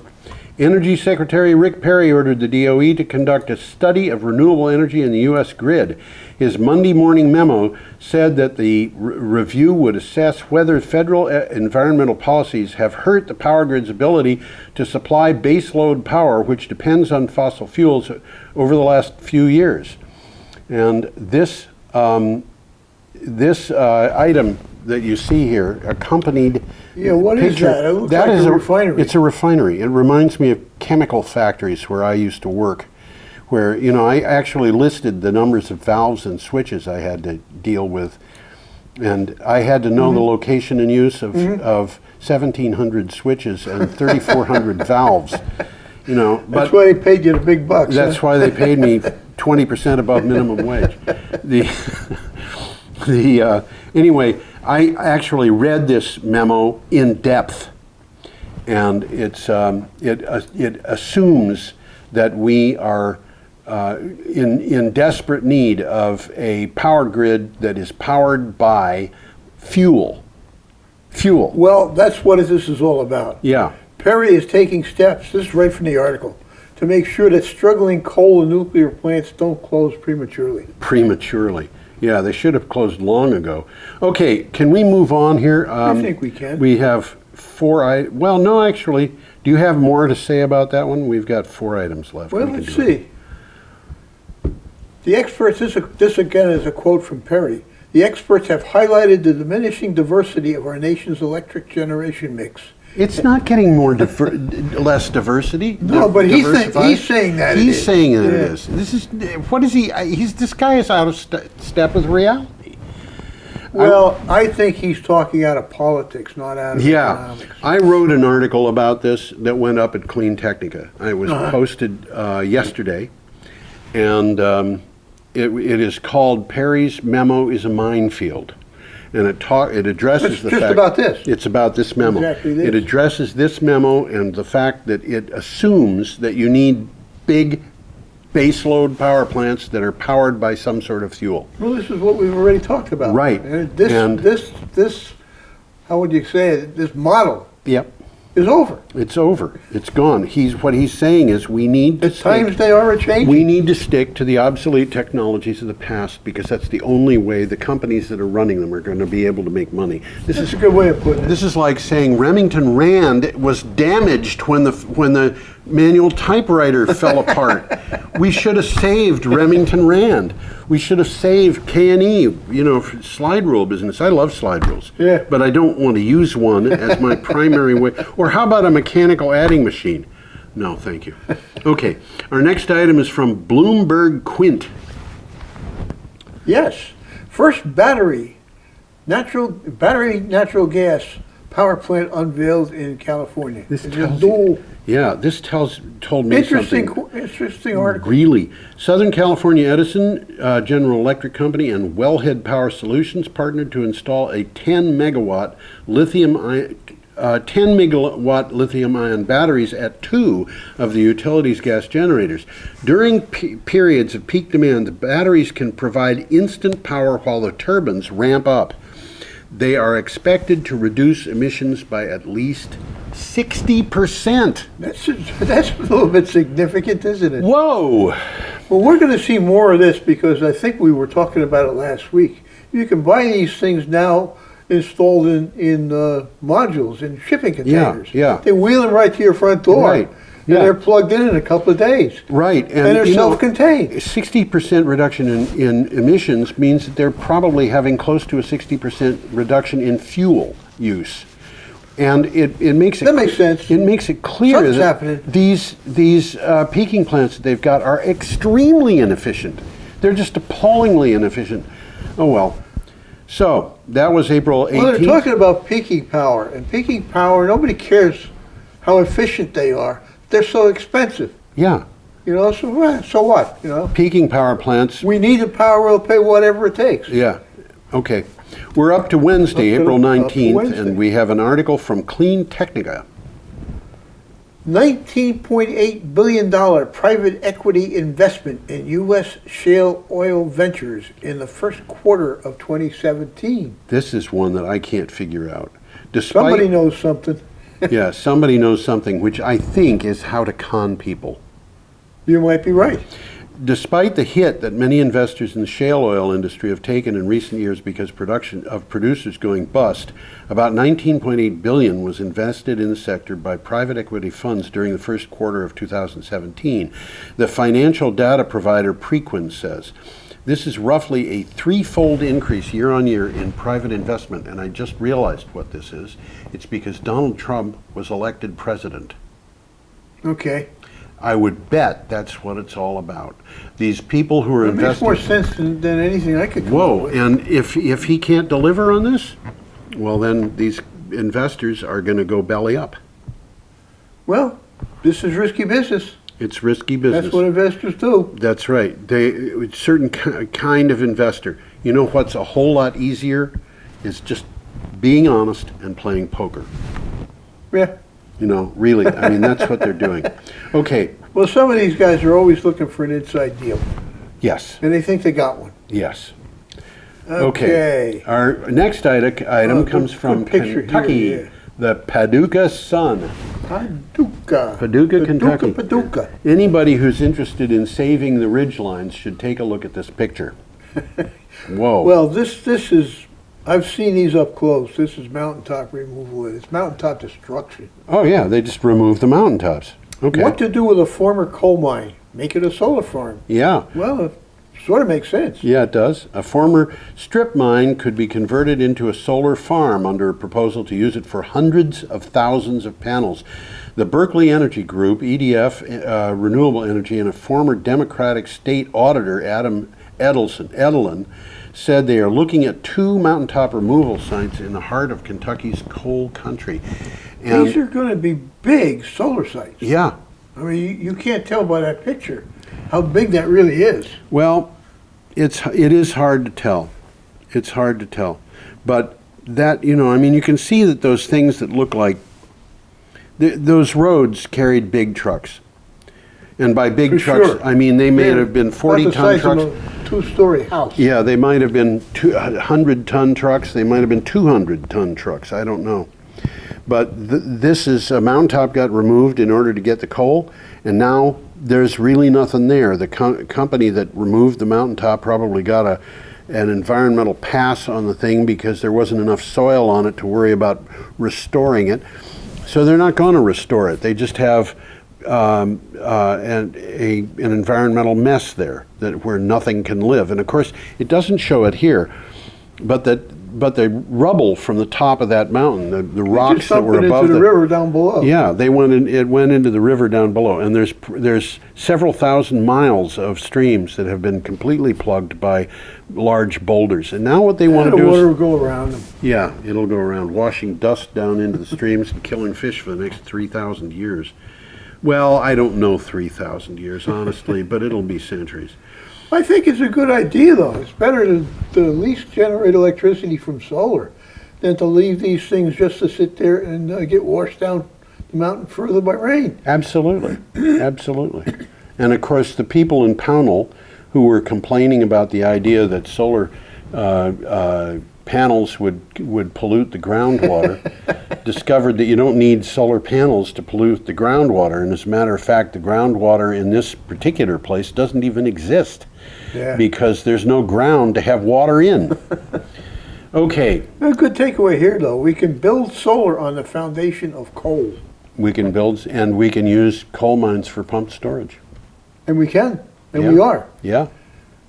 Energy Secretary Rick Perry ordered the DOE to conduct a study of renewable energy in the U.S. grid. His Monday morning memo said that the review would assess whether federal environmental policies have hurt the power grid's ability to supply baseload power, which depends on fossil fuels, over the last few years. And this item that you see here accompanied. Yeah, what is picture, that? It looks like a refinery. It's a refinery. It reminds me of chemical factories where I used to work, where, I actually listed the numbers of valves and switches I had to deal with And I had to know the location and use of 1,700 switches and 3,400 valves. You know, That's why they paid you the big bucks. that's why they paid me 20% above minimum wage. Anyway, I actually read this memo in depth, and it assumes that we are in desperate need of a power grid that is powered by fuel. Well, that's what this is all about. Yeah. Perry is taking steps, this is right from the article, to make sure that struggling coal and nuclear plants don't close prematurely. Prematurely. Yeah, they should have closed long ago. Okay, can we move on here? I think we can. We have well, no, actually, do you have more to say about that one? We've got 4 items left. Well, let's see. The experts, this again is a quote from Perry. The experts have highlighted the diminishing diversity of our nation's electric generation mix. It's not getting less diversity. No, but he's saying that He's saying that it Yeah. is. This is what is he? This guy is out of step with reality. Well, I think he's talking out of politics, not out of economics. I wrote an article about this that went up at Clean Technica. It was posted yesterday, and it is called "Perry's Memo is a Minefield." And it addresses the fact. It's just about this. It's about this memo. Exactly this. It addresses this memo and the fact that it assumes that you need big baseload power plants that are powered by some sort of fuel. Well, this is what we've already talked about. Right. And this, how would you say it? This model Yep. is over. It's over. It's gone. What he's saying is we need to The times they are changing. We need to stick to the obsolete technologies of the past because that's the only way the companies that are running them are going to be able to make money. This That's is a good way of putting it. This is like saying Remington Rand was damaged when the manual typewriter fell apart. We should have saved Remington Rand. We should have saved K&E, for slide rule business. I love slide rules. Yeah. But I don't want to use one as my primary way. Or how about a mechanical adding machine? No, thank you. Okay, our next item is from Bloomberg Quint. Yes. First battery natural gas power plant unveiled in California. This It's tells a dual. Yeah, this told me Interesting something. article. Really. Southern California Edison, General Electric Company, and Wellhead Power Solutions partnered to install a 10 megawatt lithium-ion batteries at 2 of the utilities gas generators. During periods of peak demand, the batteries can provide instant power while the turbines ramp up. They are expected to reduce emissions by at least 60%. That's a little bit significant, isn't it? Whoa! Well, we're going to see more of this because I think we were talking about it last week. You can buy these things now installed in modules in shipping containers. Yeah. They wheel them right to your front door. Right. And Yeah. they're plugged in a couple of days. Right. And they're self-contained. 60% reduction in emissions means that they're probably having close to a 60% reduction in fuel use. And it makes it That makes sense. It makes it clear Something's that happening. these peaking plants that they've got are extremely inefficient. They're just appallingly inefficient. Oh well. So that was April 18th. Well, they're talking about peaking power. And peaking power, nobody cares how efficient they are. They're so expensive. Yeah. So what? Peaking power plants. We need the power, we'll pay whatever it takes. Yeah. Okay. We're up to Wednesday, April 19th, Wednesday. and we have an article from Clean Technica. $19.8 billion private equity investment in U.S. shale oil ventures in the first quarter of 2017. This is one that I can't figure out. Somebody knows something. Yeah, somebody knows something, which I think is how to con people. You might be right. Despite the hit that many investors in the shale oil industry have taken in recent years because producers going bust, about $19.8 billion was invested in the sector by private equity funds during the first quarter of 2017. The financial data provider Preqin says this is roughly a threefold increase year on year in private investment, and I just realized what this is. It's because Donald Trump was elected president. Okay. I would bet that's what it's all about. These people who are It makes investing. more sense than anything I could come up Whoa, with. and if he can't deliver on this, well, then these investors are going to go belly up. Well, this is risky business. It's risky business. That's what investors do. That's right. Certain kind of investor. You know what's a whole lot easier is just being honest and playing poker. Yeah. You know, really. I mean, that's what they're doing. Okay. Well, some of these guys are always looking for an inside deal, Yes. and they think they got one. Yes. Okay. Our next item comes good from picture Kentucky, here, yeah. the Paducah Sun. Paducah, Kentucky. Paducah. Anybody who's interested in saving the ridgelines should take a look at this picture. Whoa. Well, this is, I've seen these up close. This is mountaintop removal, and it's mountaintop destruction. Oh yeah, they just removed the mountaintops. Okay. What to do with a former coal mine? Make it a solar farm. Yeah. Well, it sort of makes sense. Yeah, it does. A former strip mine could be converted into a solar farm under a proposal to use it for hundreds of thousands of panels. The Berkeley Energy Group, EDF, Renewable Energy, and a former Democratic state auditor, Adam Edelin, said they are looking at 2 mountaintop removal sites in the heart of Kentucky's coal country. And These are going to be big solar sites. yeah, I mean, you can't tell by that picture how big that really is. well, it is hard to tell. It's hard to tell. But that, you know, I mean, you can see that those things that look like, those roads carried big trucks. And by big For trucks, sure. I mean, they may They're have been about 40-ton the size trucks. of a two-story house. Yeah, they might have been 100-ton trucks. They might have been 200-ton trucks. I don't know. But this is, a mountaintop got removed in order to get the coal, and now there's really nothing there. The company that removed the mountaintop probably got an environmental pass on the thing because there wasn't enough soil on it to worry about restoring it. So they're not going to restore it. They just have an environmental mess there where nothing can live. And of course, it doesn't show it here, but the rubble from the top of that mountain, the rocks that were above the river down below. Yeah, it went into the river down below, and there's several thousand miles of streams that have been completely plugged by large boulders. And now what they want to The do water will is, go around them. yeah, it'll go around washing dust down into the streams and killing fish for the next 3,000 years. Well, I don't know 3,000 years, honestly, but it'll be centuries. I think it's a good idea, though. It's better to at least generate electricity from solar than to leave these things just to sit there and get washed down the mountain further by rain. Absolutely, absolutely. And of course, the people in Pownell who were complaining about the idea that solar panels would pollute the groundwater discovered that you don't need solar panels to pollute the groundwater. And as a matter of fact, the groundwater in this particular place doesn't even exist because there's no ground to have water in. Okay. A good takeaway here, though, we can build solar on the foundation of coal. We can build, and we can use coal mines for pumped storage. And we can, and Yeah. we are. Yeah.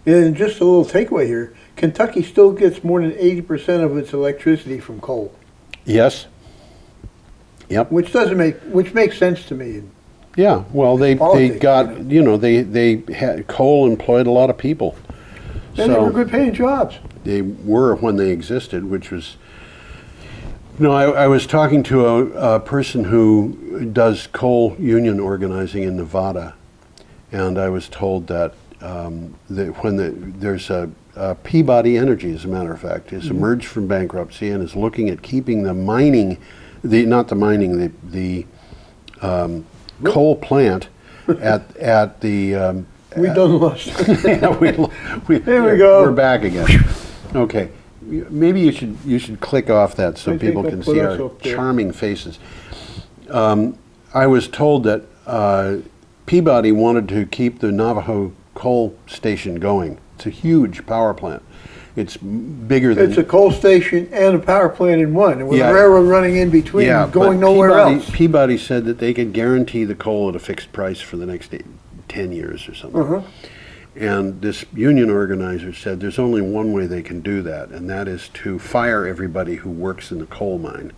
And just a little takeaway here, Kentucky still gets more than 80% of its electricity from coal. Yes. Yep. Which makes sense to me. Yeah, well, they Politics, got, they had, coal employed a lot of people. And they were good paying jobs. They were when they existed, which was, I was talking to a person who does coal union organizing in Nevada, and I was told that there's a Peabody Energy, as a matter of fact, has emerged from bankruptcy and is looking at keeping the mining, the coal plant at the. We done lost. Yeah, There we go. We're back again. Okay, maybe you should click off that so I think people I'll can put see us our up there. charming faces. I was told that Peabody wanted to keep the Navajo coal station going. It's a huge power plant. It's bigger than. It's a coal station and a power plant in one, and with Yeah. a railroad running in between, Yeah, going but nowhere else. Peabody said that they could guarantee the coal at a fixed price for the next 10 years or something. Uh-huh. And this union organizer said there's only one way they can do that, and that is to fire everybody who works in the coal mine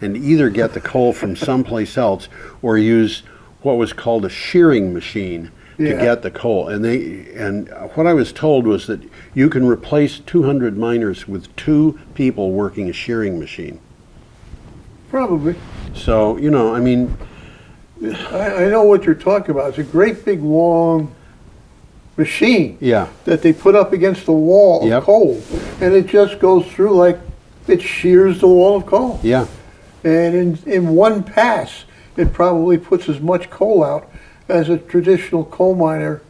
and either get the coal from someplace else or use what was called a shearing machine to Yeah. get the coal. And what I was told was that you can replace 200 miners with 2 people working a shearing machine. Probably. So, you know, I mean, I know what you're talking about. It's a great big long machine yeah, that they put up against the wall of Yep. coal, and it just goes through like it shears the wall of coal. yeah. And in one pass, it probably puts as much coal out as a traditional coal miner,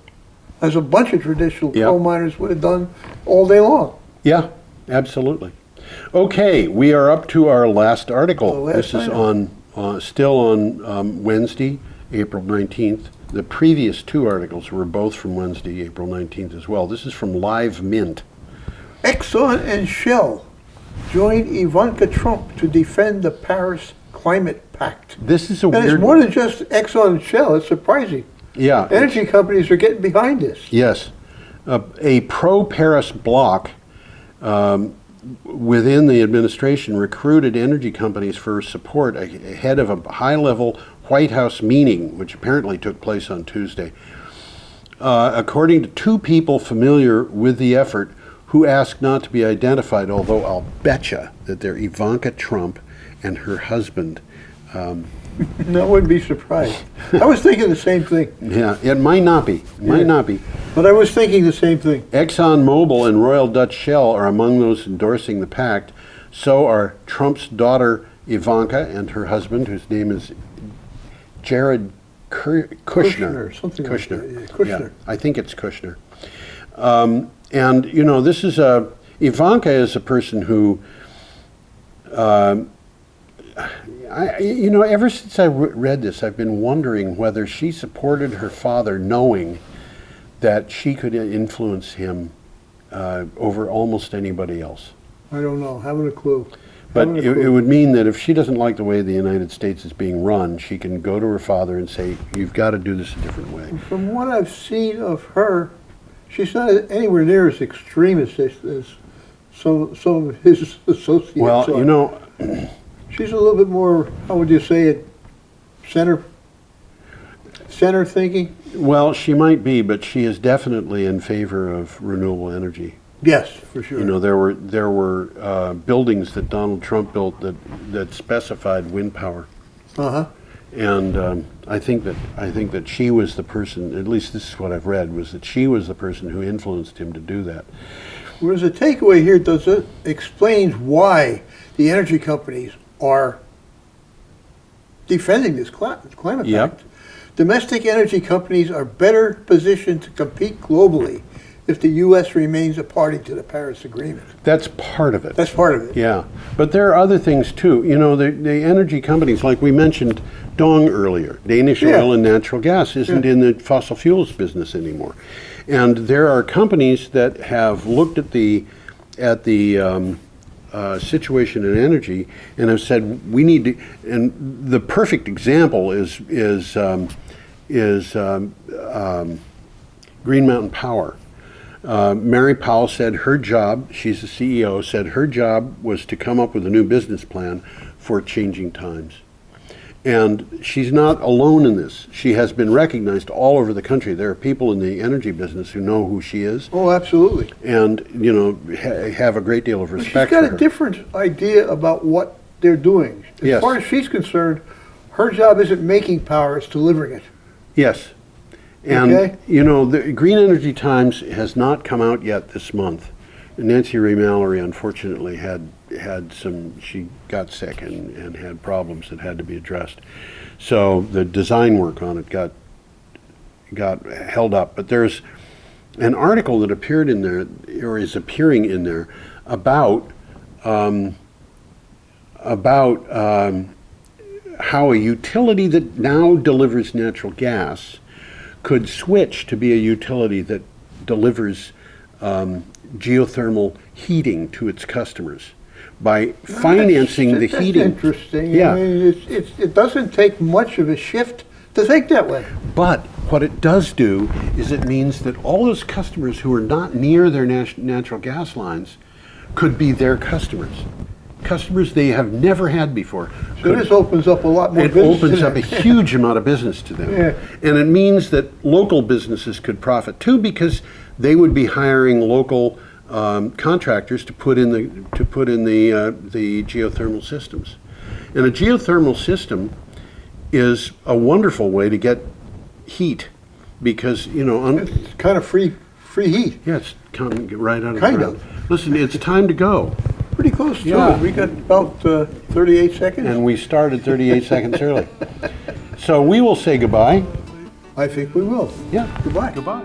as a bunch of traditional Yep. coal miners would have done all day long. Yeah, absolutely. Okay, we are up to our last article. The last This is item. still on Wednesday, April 19th. The previous 2 articles were both from Wednesday, April 19th as well. This is from Live Mint. Exxon and Shell joined Ivanka Trump to defend the Paris Climate Pact. This is a And weird... it's more than just Exxon and Shell. It's surprising. Yeah. Energy companies are getting behind this. Yes. A pro-Paris bloc within the administration recruited energy companies for support ahead of a high-level White House meeting, which apparently took place on Tuesday. According to 2 people familiar with the effort who asked not to be identified, although I'll betcha that they're Ivanka Trump and her husband. I wouldn't be surprised. I was thinking the same thing. Yeah, it might not be. It might not be. But I was thinking the same thing. ExxonMobil and Royal Dutch Shell are among those endorsing the pact. So are Trump's daughter Ivanka and her husband, whose name is Jared Kushner. Something like Kushner. that, yeah, Kushner. Yeah, I think it's Kushner. And, you know, this is Ivanka is a person who, you know, ever since I read this, I've been wondering whether she supported her father knowing that she could influence him over almost anybody else. I don't know. Haven't a clue. But Haven't a it clue. would mean that if she doesn't like the way the United States is being run, she can go to her father and say, you've got to do this a different way. From what I've seen of her, she's not anywhere near as extremist as some of his associates Well, are. you know, She's a little bit more, how would you say it, center thinking? well, she might be, but she is definitely in favor of renewable energy. Yes, for sure. You know, there were buildings that Donald Trump built that specified wind power, Uh-huh. and I think that she was the person. At least this is what I've read, was that she was the person who influenced him to do that. Whereas the takeaway here explains why the energy companies are defending this climate Yep. pact. Domestic energy companies are better positioned to compete globally if the U.S. remains a party to the Paris Agreement. That's part of it. That's part of it. Yeah, but there are other things too. You know, the energy companies, like we mentioned Dong earlier, Danish Yeah. oil and natural gas isn't in the fossil fuels business anymore. And there are companies that have looked at the situation in energy and have said we need to. And the perfect example is Green Mountain Power. Mary Powell said her job, she's the CEO, said her job was to come up with a new business plan for changing times. And she's not alone in this. She has been recognized all over the country. There are people in the energy business who know who she is Oh, absolutely. and, you know, have a great deal of She's respect got for a her. different idea about what they're doing. As Yes. far as she's concerned, her job isn't making power, it's delivering it. Yes. And, Okay. you know, the Green Energy Times has not come out yet this month. Nancy Ray Mallory, unfortunately, had she got sick and had problems that had to be addressed. So the design work on it got held up. But there's an article that appeared in there, or is appearing in there, about how a utility that now delivers natural gas could switch to be a utility that delivers geothermal heating to its customers by financing the heating. That's interesting. Yeah. I mean, it doesn't take much of a shift to think that way. But what it does do is it means that all those customers who are not near their natural gas lines could be their customers. Customers they have never had before, So this opens up a lot more It business. opens up a huge amount of business to them. Yeah. And it means that local businesses could profit too, because they would be hiring local contractors to put in the geothermal systems. And a geothermal system is a wonderful way to get heat, because It's kind of free heat. yeah, it's coming right out of Kind the ground. of. Listen, it's time to go. Pretty close to Yeah. it. We got about 38 seconds. And we started 38 seconds early. So we will say goodbye. I think we will. Yeah. Goodbye. Goodbye.